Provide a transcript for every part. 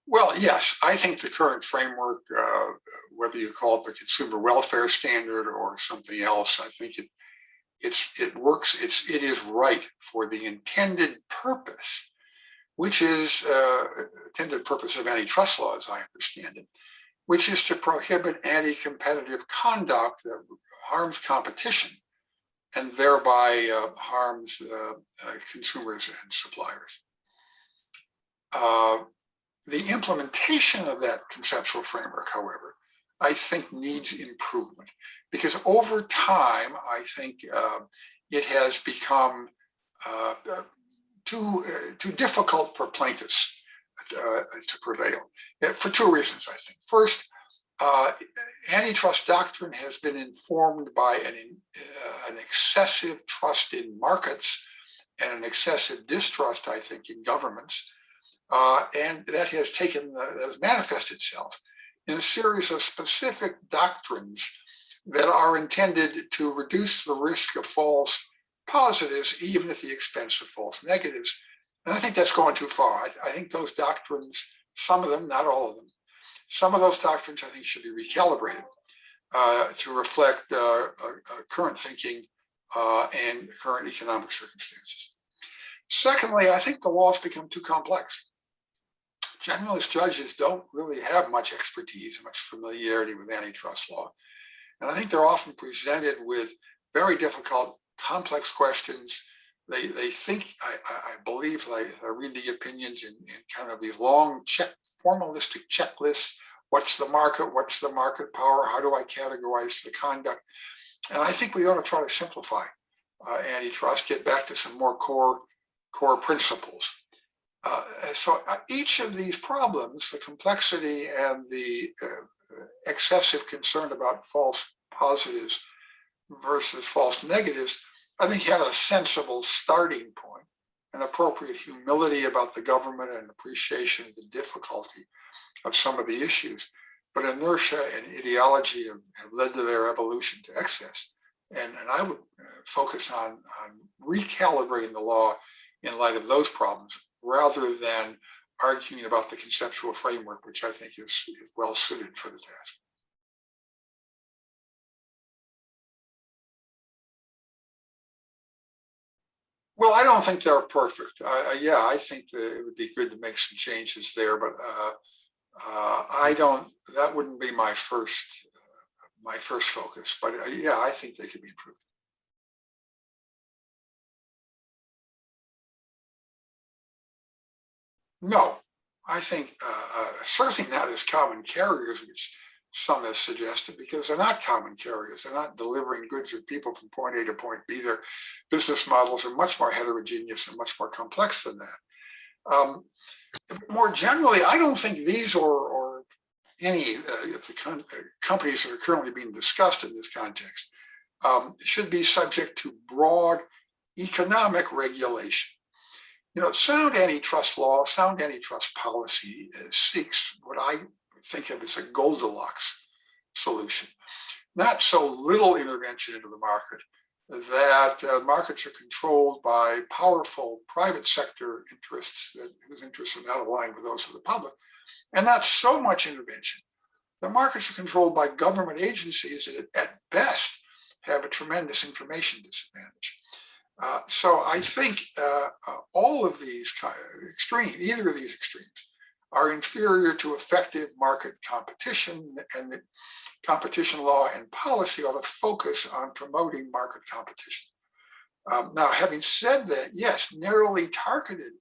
Well, yes, I think the current framework, whether you call it the consumer welfare standard or something else, I think it works. It is right for the intended purpose, which is intended purpose of antitrust law, as I understand it, which is to prohibit anti-competitive conduct that harms competition and thereby harms consumers and suppliers. The implementation of that conceptual framework, however, I think needs improvement because over time, I think it has become too difficult for plaintiffs to prevail for two reasons, I think. First, antitrust doctrine has been informed by an excessive trust in markets and an excessive distrust, I think, in governments. And that has manifested itself in a series of specific doctrines that are intended to reduce the risk of false positives, even at the expense of false negatives. And I think that's going too far. I think those doctrines, some of them, not all of them, some of those doctrines I think should be recalibrated to reflect current thinking and current economic circumstances. Secondly, I think the laws become too complex. Generalist judges don't really have much expertise, much familiarity with antitrust law. And I think they're often presented with very difficult, complex questions. They think, I believe, I read the opinions in kind of these long formalistic checklists. What's the market? What's the market power? How do I categorize the conduct? And I think we ought to try to simplify antitrust, get back to some more core principles. So each of these problems, the complexity and the excessive concern about false positives versus false negatives, I think had a sensible starting point, an appropriate humility about the government and appreciation of the difficulty of some of the issues. But inertia and ideology have led to their evolution to excess. And I would focus on recalibrating the law in light of those problems, rather than arguing about the conceptual framework, which I think is well suited for the task. Well, I don't think they're perfect. Yeah, I think that it would be good to make some changes there, but I don't. That wouldn't be my first focus. But yeah, I think they could be improved. No, I think certainly not as common carriers, which some have suggested, because they're not common carriers. They're not delivering goods or people from point A to point B. Their business models are much more heterogeneous and much more complex than that. More generally, I don't think these or any of the companies that are currently being discussed in this context should be subject to broad economic regulation. Sound antitrust law, sound antitrust policy seeks what I think of as a Goldilocks solution. Not so little intervention into the market that markets are controlled by powerful private sector interests whose interests are not aligned with those of the public, and not so much intervention. The markets are controlled by government agencies that at best have a tremendous information disadvantage. So I think all of these extremes, either of these extremes, are inferior to effective market competition, and the competition law and policy ought to focus on promoting market competition. Now, having said that, yes, narrowly targeted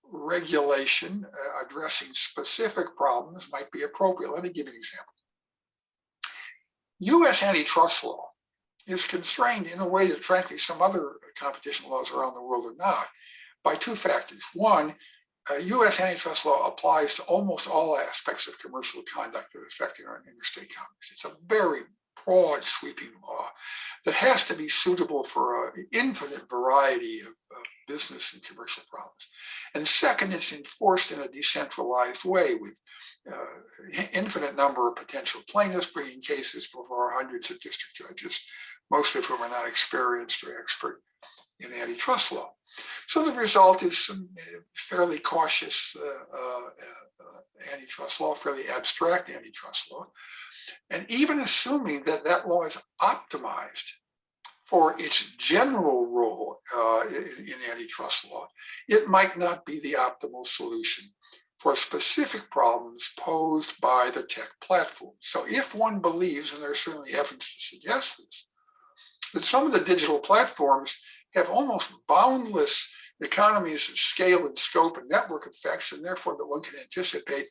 regulation addressing specific problems might be appropriate. Let me give you an example. US antitrust law is constrained in a way that, frankly, some other competition laws around the world are not, by two factors. One, US antitrust law applies to almost all aspects of commercial conduct that affect interstate commerce. It's a very broad, sweeping law that has to be suitable for an infinite variety of business and commercial problems. And second, it's enforced in a decentralized way with infinite number of potential plaintiffs bringing cases before hundreds of district judges, most of whom are not experienced or expert in antitrust law. So the result is some fairly cautious antitrust law, fairly abstract antitrust law. And even assuming that that law is optimized for its general role in antitrust law, it might not be the optimal solution for specific problems posed by the tech platform. So if one believes, and there's certainly evidence to suggest this, that some of the digital platforms have almost boundless economies of scale and scope and network effects, and therefore that one can anticipate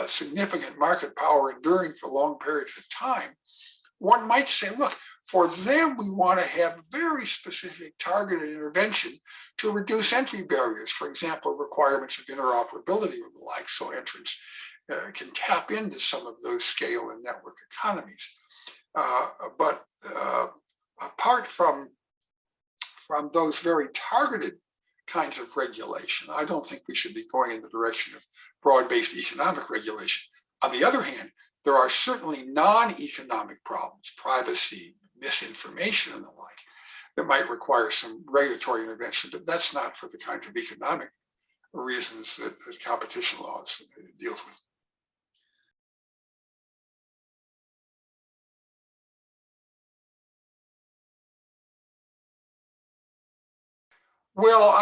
significant market power enduring for long periods of time, one might say, look, for them, we want to have very specific targeted intervention to reduce entry barriers. For example, requirements of interoperability or the like, so entrants can tap into some of those scale and network economies. But apart from those very targeted kinds of regulation, I don't think we should be going in the direction of broad-based economic regulation. On the other hand, there are certainly non-economic problems, privacy, misinformation, and the like, that might require some regulatory intervention, but that's not for the kind of economic reasons that competition laws deals with. Well,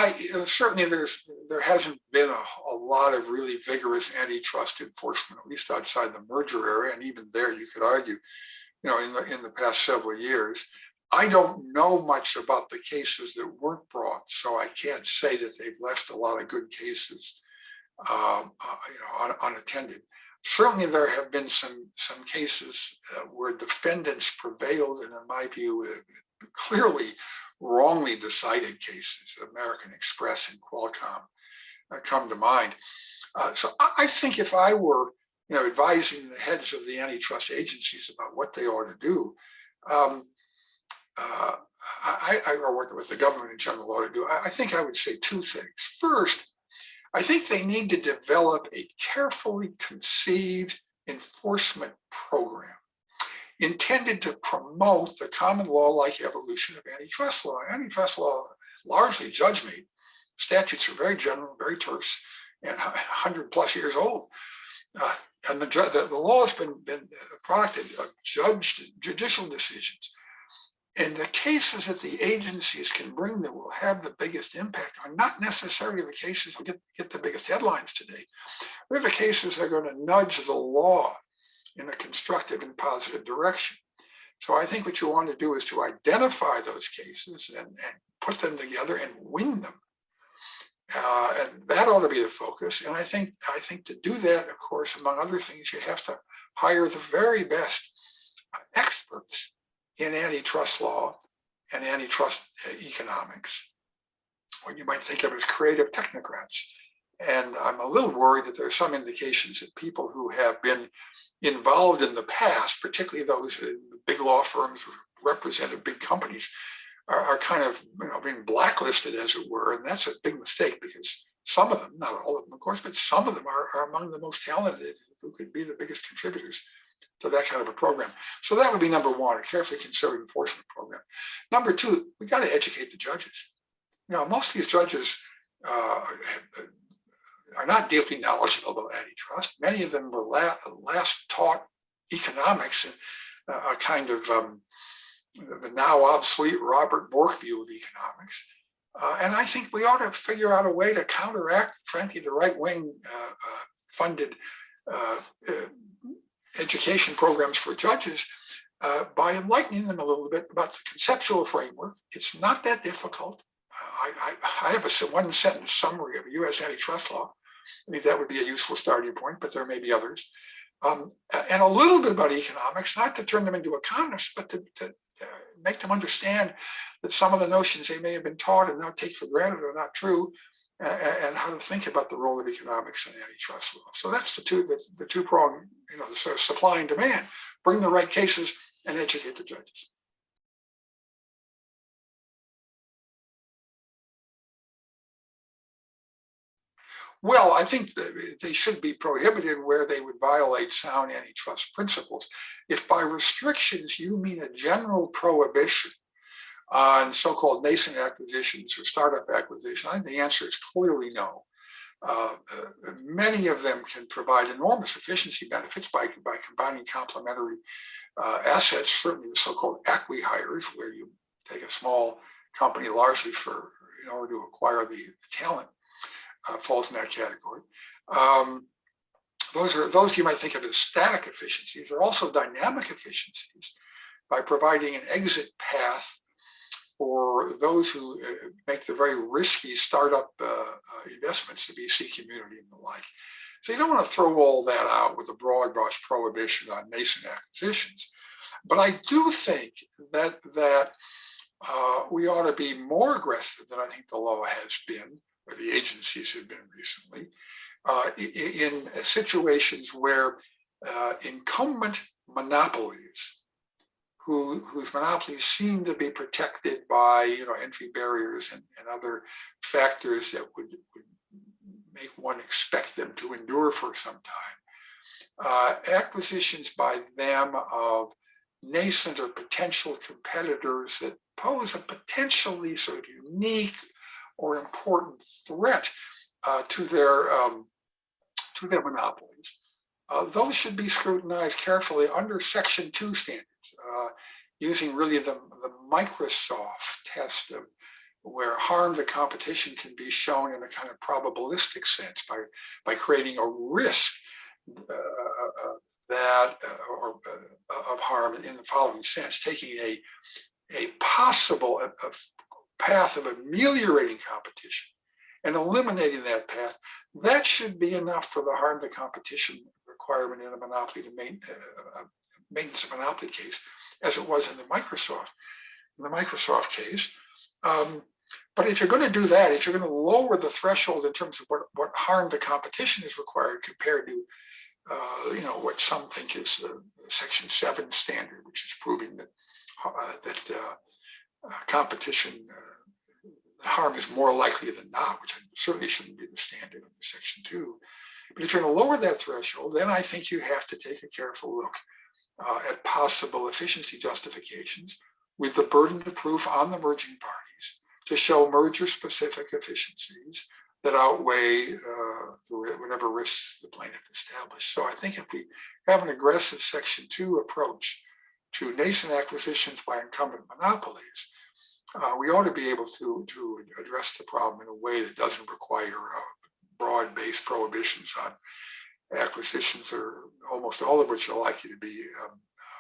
certainly there hasn't been a lot of really vigorous antitrust enforcement, at least outside the merger area, and even there you could argue, in the past several years. I don't know much about the cases that weren't brought, so I can't say that they've left a lot of good cases, unattended. Certainly, there have been some cases where defendants prevailed, and in my view, clearly wrongly decided cases. American Express and Qualcomm come to mind. So I think if I were, advising the heads of the antitrust agencies about what they ought to do, or what the government in general ought to do, I think I would say two things. First, I think they need to develop a carefully conceived enforcement program intended to promote the common law-like evolution of antitrust law. Antitrust law, largely judge-made. Statutes are very general, very terse, and 100 plus years old. And the law has been a product of judicial decisions. And the cases that the agencies can bring that will have the biggest impact are not necessarily the cases that get the biggest headlines today. They're the cases that are going to nudge the law in a constructive and positive direction. So I think what you want to do is to identify those cases and put them together and win them. And that ought to be the focus. And I think to do that, of course, among other things, you have to hire the very best experts in antitrust law and antitrust economics, what you might think of as creative technocrats. And I'm a little worried that there are some indications that people who have been involved in the past, particularly those in big law firms who represented big companies, are kind of being blacklisted, as it were. And that's a big mistake, because some of them, not all of them, of course, but some of them are among the most talented who could be the biggest contributors to that kind of a program. So that would be number one, a carefully considered enforcement program. Number two, we got to educate the judges. Most of these judges are not deeply knowledgeable about antitrust. Many of them were last taught economics in a kind of the now obsolete Robert Bork view of economics. And I think we ought to figure out a way to counteract, frankly, the right-wing funded education programs for judges by enlightening them a little bit about the conceptual framework. It's not that difficult. I have a one-sentence summary of U.S. antitrust law. I mean, that would be a useful starting point, but there may be others. And a little bit about economics, not to turn them into economists, but to make them understand that some of the notions they may have been taught and now take for granted are not true, and how to think about the role of economics in antitrust law. So that's the two-pronged, the sort of supply and demand. Bring the right cases and educate the judges. Well, I think they should be prohibited where they would violate sound antitrust principles. If by restrictions you mean a general prohibition on so-called nascent acquisitions or startup acquisitions? I think the answer is clearly no. Many of them can provide enormous efficiency benefits by combining complementary assets, certainly the so-called acqui-hires, where you take a small company largely in order to acquire the talent, falls in that category. Those you might think of as static efficiencies. They're also dynamic efficiencies by providing an exit path for those who make the very risky startup investments, the VC community and the like. So you don't want to throw all that out with a broad brush prohibition on nascent acquisitions. But I do think that we ought to be more aggressive than I think the law has been, or the agencies have been recently, in situations where incumbent monopolies, whose monopolies seem to be protected by entry barriers and other factors that would make one expect them to endure for some time. Acquisitions by them of nascent or potential competitors that pose a potentially sort of unique or important threat to their monopolies. Those should be scrutinized carefully under Section 2 standards, using really the Microsoft test of where harm to competition can be shown in a kind of probabilistic sense by creating a risk of harm in the following sense, taking a possible path of ameliorating competition and eliminating that path. That should be enough for the harm to competition requirement in a monopoly to maintenance of monopoly case, as it was in the Microsoft case. But if you're going to do that, if you're going to lower the threshold in terms of what harm to competition is required compared to what some think is the Section 7 standard, which is proving that competition harm is more likely than not, which certainly shouldn't be the standard under Section 2. But if you're going to lower that threshold, then I think you have to take a careful look at possible efficiency justifications with the burden of proof on the merging parties to show merger-specific efficiencies that outweigh whatever risks the plaintiff established. So I think if we have an aggressive Section 2 approach to nascent acquisitions by incumbent monopolies, we ought to be able to address the problem in a way that doesn't require broad-based prohibitions on acquisitions, or almost all of which are likely to be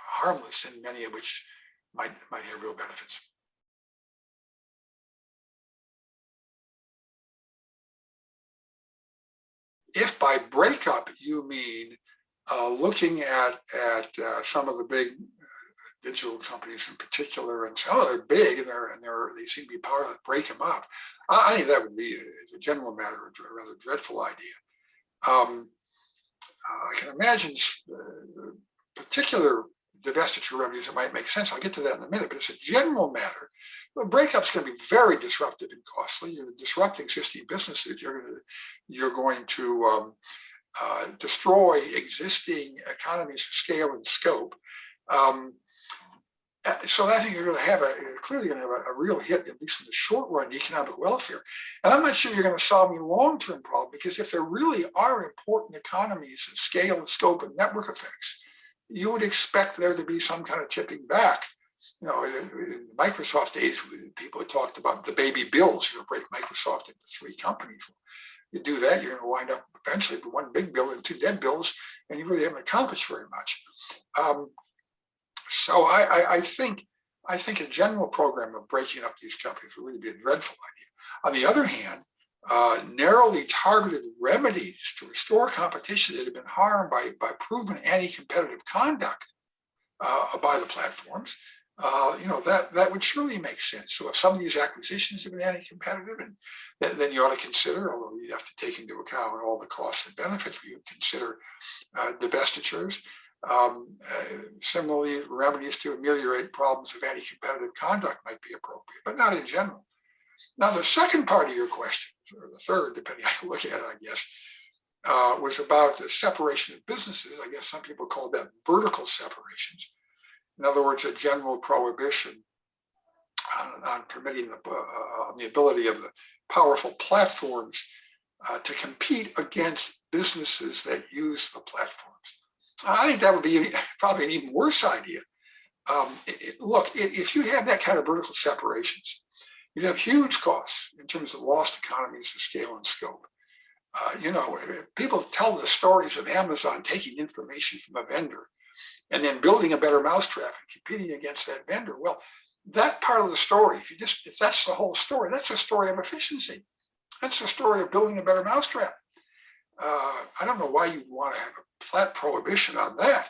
harmless, and many of which might have real benefits. If by breakup you mean looking at some of the big digital companies in particular, and say, oh, they're big and they seem to be powerful, break them up, I think that would be, as a general matter, a rather dreadful idea. I can imagine particular divestiture remedies that might make sense. I'll get to that in a minute, but it's a general matter. The breakup's going to be very disruptive and costly. You're disrupt existing businesses. You're going to destroy existing economies of scale and scope. So I think you're going to have clearly going to have a real hit, at least in the short run, economic welfare. And I'm not sure you're going to solve any long-term problem, because if there really are important economies of scale and scope and network effects, you would expect there to be some kind of tipping back. In the Microsoft days, people had talked about the baby bills, break Microsoft into 3 companies. You do that, you're going to wind up eventually with 1 big bill and 2 dead bills, and you really haven't accomplished very much. So I think a general program of breaking up these companies would really be a dreadful idea. On the other hand, narrowly targeted remedies to restore competition that have been harmed by proven anti-competitive conduct by the platforms, that would surely make sense. So if some of these acquisitions have been anti-competitive, and then you ought to consider, although you have to take into account all the costs and benefits, we would consider divestitures. Similarly, remedies to ameliorate problems of anti-competitive conduct might be appropriate, but not in general. Now, the second part of your question, or the third, depending on how you look at it, I guess, was about the separation of businesses. I guess some people call that vertical separations. In other words, a general prohibition on permitting the ability of the powerful platforms to compete against businesses that use the platforms. I think that would be probably an even worse idea. Look, if you have that kind of vertical separations, you'd have huge costs in terms of lost economies of scale and scope. People tell the stories of Amazon taking information from a vendor and then building a better mousetrap and competing against that vendor. Well, that part of the story, if that's the whole story, that's a story of efficiency. That's the story of building a better mousetrap. I don't know why you want to have a flat prohibition on that.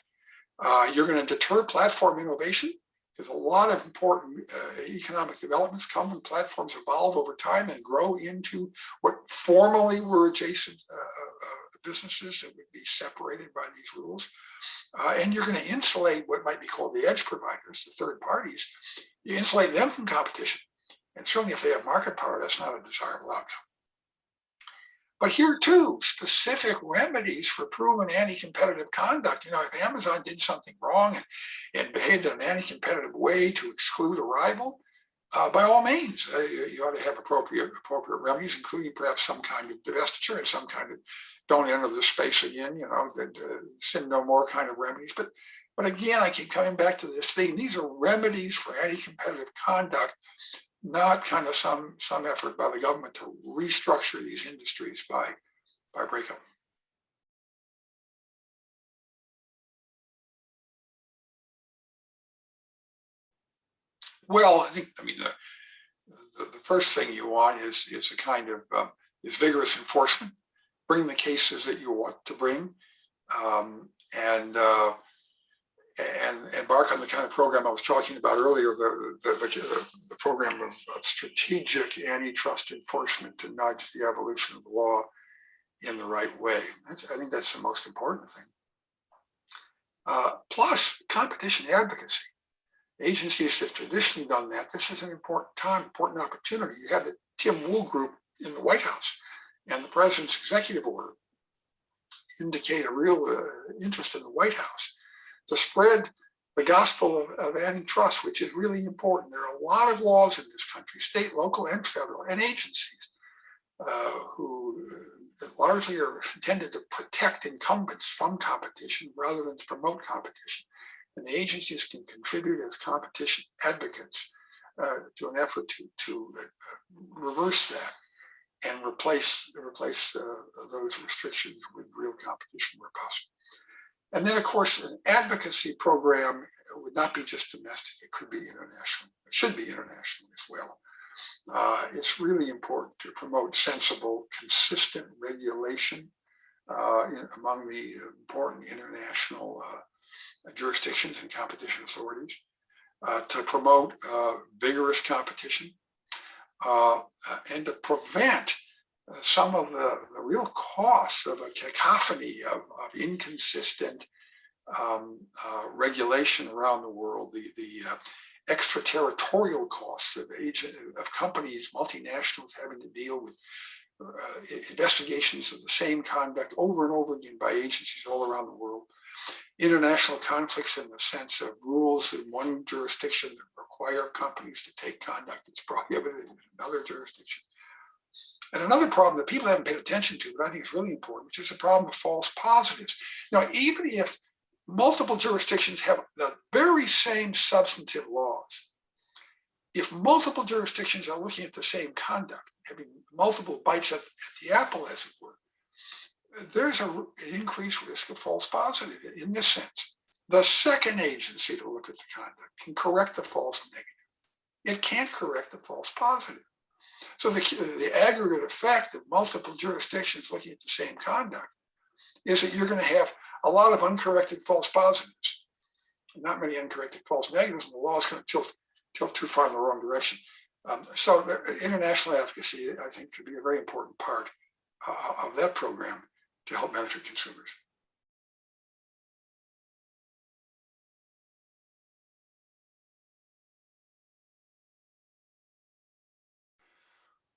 You're going to deter platform innovation because a lot of important economic developments come when platforms evolve over time and grow into what formerly were adjacent businesses that would be separated by these rules. And you're going to insulate what might be called the edge providers, the third parties. You insulate them from competition. And certainly if they have market power, that's not a desirable outcome. But here too, specific remedies for proven anti-competitive conduct. If Amazon did something wrong and behaved in an anti-competitive way to exclude a rival, by all means, you ought to have appropriate remedies, including perhaps some kind of divestiture and some kind of don't enter the space again, sin no more kind of remedies. But again, I keep coming back to this thing. These are remedies for anti-competitive conduct, not kind of some effort by the government to restructure these industries by breakup. Well, the first thing you want is a kind of is vigorous enforcement. Bring the cases that you want to bring, and embark on the kind of program I was talking about earlier, the program of strategic antitrust enforcement to nudge the evolution of the law in the right way. I think that's the most important thing. Plus, competition advocacy. Agencies have traditionally done that. This is an important opportunity. You have the Tim Wu group in the White House, and the president's executive order indicate a real interest in the White House to spread the gospel of antitrust, which is really important. There are a lot of laws in this country, state, local, and federal, and agencies who largely are intended to protect incumbents from competition rather than to promote competition. And the agencies can contribute as competition advocates to an effort to reverse that and replace those restrictions with real competition where possible. And then, of course, an advocacy program would not be just domestic, it could be international. It should be international as well. It's really important to promote sensible, consistent regulation among the important international jurisdictions and competition authorities, to promote vigorous competition, and to prevent some of the real costs of a cacophony of inconsistent regulation around the world, the extraterritorial costs of companies, multinationals having to deal with investigations of the same conduct over and over again by agencies all around the world, international conflicts in the sense of rules in one jurisdiction that require companies to take conduct that's prohibited in another jurisdiction. And another problem that people haven't paid attention to, but I think is really important, which is the problem of false positives. Even if multiple jurisdictions have the very same substantive laws, if multiple jurisdictions are looking at the same conduct, having multiple bites at the apple, as it were, there's an increased risk of false positive in this sense. The second agency to look at the conduct can correct the false negative. It can't correct the false positive. So the aggregate effect of multiple jurisdictions looking at the same conduct is that you're going to have a lot of uncorrected false positives, not many uncorrected false negatives, and the law is going to tilt too far in the wrong direction. So the international advocacy, I think, could be a very important part of that program to help benefit consumers.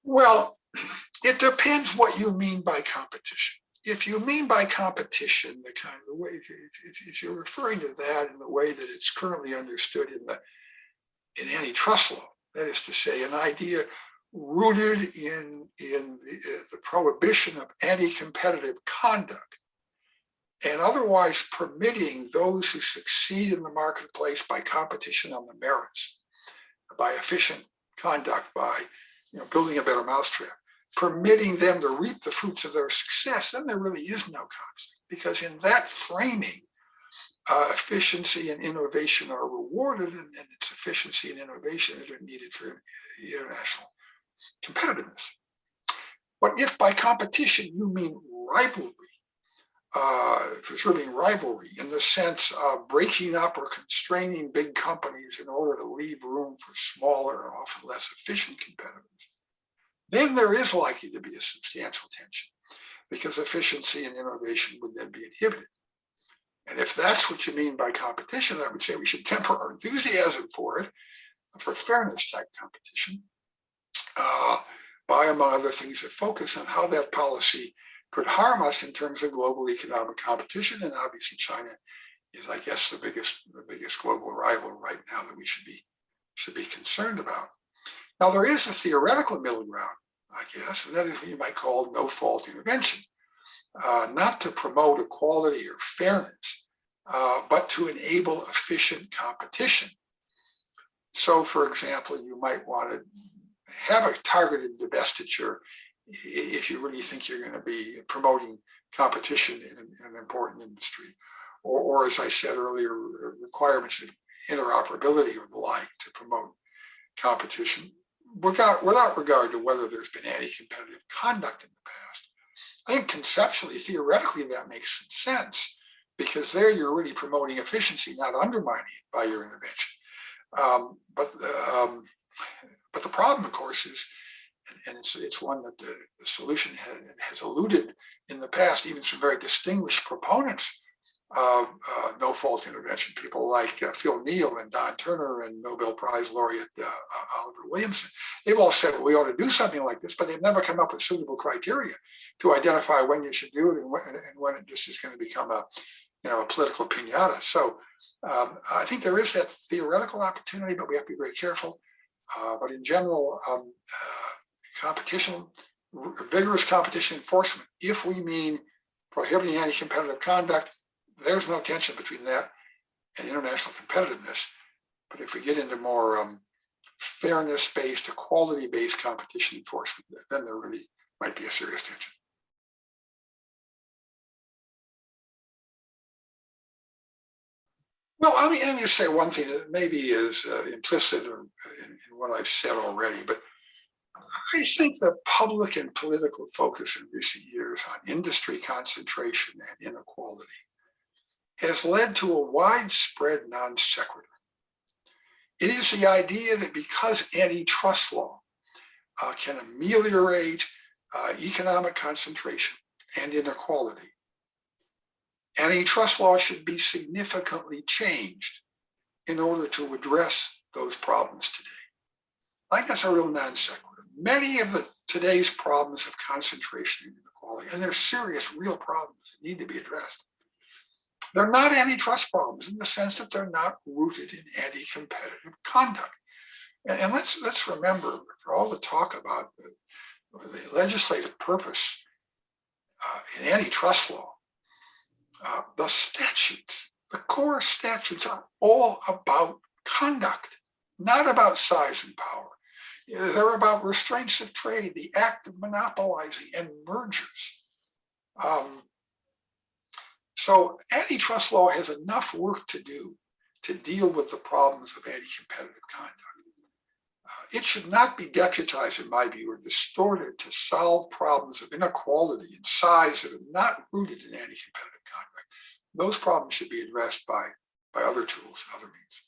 Well, it depends what you mean by competition. If you mean by competition the kind of the way, if you're referring to that in the way that it's currently understood in antitrust law, That is to say, an idea rooted in the prohibition of anti-competitive conduct, and otherwise permitting those who succeed in the marketplace by competition on the merits, by efficient conduct, by building a better mousetrap, permitting them to reap the fruits of their success, then there really is no conflict. Because in that framing, efficiency and innovation are rewarded, and it's efficiency and innovation that are needed for international competitiveness. But if by competition you mean rivalry, preserving rivalry in the sense of breaking up or constraining big companies in order to leave room for smaller and often less efficient competitors, then there is likely to be a substantial tension, because efficiency and innovation would then be inhibited. And if that's what you mean by competition, I would say we should temper our enthusiasm for it, for fairness type competition, by, among other things, a focus on how that policy could harm us in terms of global economic competition. And obviously China is, I guess, the biggest global rival right now that we should be concerned about. Now, there is a theoretical middle ground, I guess, and that is what you might call no-fault intervention. Not to promote equality or fairness, but to enable efficient competition. So, for example, you might want to have a targeted divestiture if you really think you're going to be promoting competition in an important industry, or as I said earlier, requirements of interoperability or the like to promote competition, without regard to whether there's been anti-competitive conduct in the past. I think conceptually, theoretically, that makes some sense, because there you're really promoting efficiency, not undermining it by your intervention. But the problem, of course, is, and it's one that the solution has eluded in the past, even some very distinguished proponents of no-fault intervention, people like Phil Neal and Don Turner and Nobel Prize laureate Oliver Williamson. They've all said, well, we ought to do something like this, but they've never come up with suitable criteria to identify when you should do it and when it just is going to become a political piñata. So I think there is that theoretical opportunity, but we have to be very careful. But in general, competition, vigorous competition enforcement, if we mean prohibiting anti-competitive conduct, there's no tension between that and international competitiveness. But if we get into more fairness-based, equality-based competition enforcement, then there really might be a serious tension. Well, let me just say one thing that maybe is implicit in what I've said already, but I think the public and political focus in recent years on industry concentration and inequality has led to a widespread non sequitur. It is the idea that because antitrust law can ameliorate economic concentration and inequality, antitrust law should be significantly changed in order to address those problems today. I think that's a real non sequitur. Many of today's problems of concentration and inequality, and they're serious, real problems that need to be addressed, they're not antitrust problems in the sense that they're not rooted in anti-competitive conduct. And let's remember, for all the talk about the legislative purpose in antitrust law, the statutes, the core statutes are all about conduct, not about size and power. They're about restraints of trade, the act of monopolizing, and mergers. So antitrust law has enough work to do to deal with the problems of anti-competitive conduct. It should not be deputized, in my view, or distorted to solve problems of inequality and size that are not rooted in anti-competitive conduct. Those problems should be addressed by other tools and other means.